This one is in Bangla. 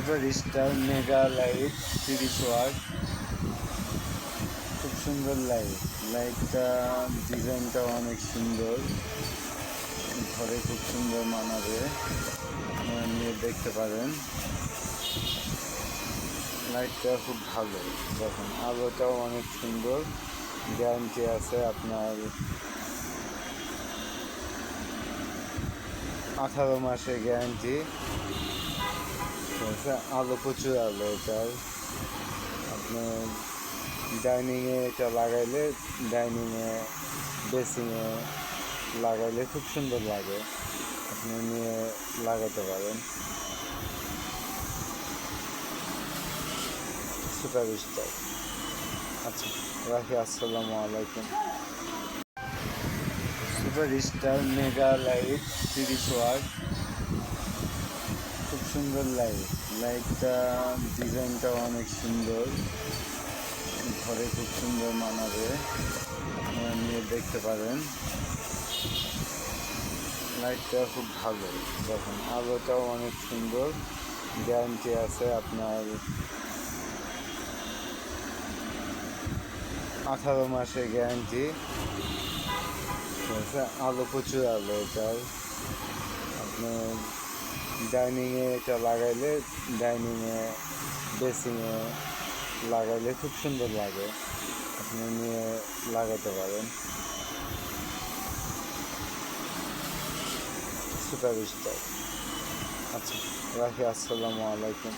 Super Star mega light 30 watt. খুব সুন্দর লাইট। লাইটটা ডিজাইনটা অনেক সুন্দর, ঘরে খুব সুন্দর মানাবে, আপনারা নিয়ে দেখতে পারেন। লাইটটা খুব ভালো, দেখুন আলোটাও অনেক সুন্দর, গ্যারান্টি আছে আপনার 18 মাসের গ্যারান্টি। ঠিক আছে, আলো প্রচুর আলো এটার। আপনার ডাইনিংয়ে এটা লাগাইলে, ডাইনিংয়ে বেসিংয়ে লাগাইলে খুব সুন্দর লাগে, আপনি নিয়ে লাগাতে পারেন। Super Star. আচ্ছা, রাখি, আসসালামু আলাইকুম। Super Star mega light 30 watt. খুব সুন্দর লাইট। লাইটটা ডিজাইনটা অনেক সুন্দর, ঘরে খুব সুন্দর মানাবে, আপনারা নিয়ে দেখতে পারেন। লাইটটা খুব ভালো, দেখুন আলোটাও অনেক সুন্দর, গ্যারান্টি আছে আপনার 18 মাসের গ্যারান্টি। ঠিক আছে, আলো প্রচুর আলো এটার। আপনার ডাইনিংয়ে এটা লাগাইলে, ডাইনিংয়ে বেসিংয়ে লাগাইলে খুব সুন্দর লাগে, আপনি নিয়ে লাগাতে পারেন। Super Star. আচ্ছা, রাখি, আসসালামু আলাইকুম।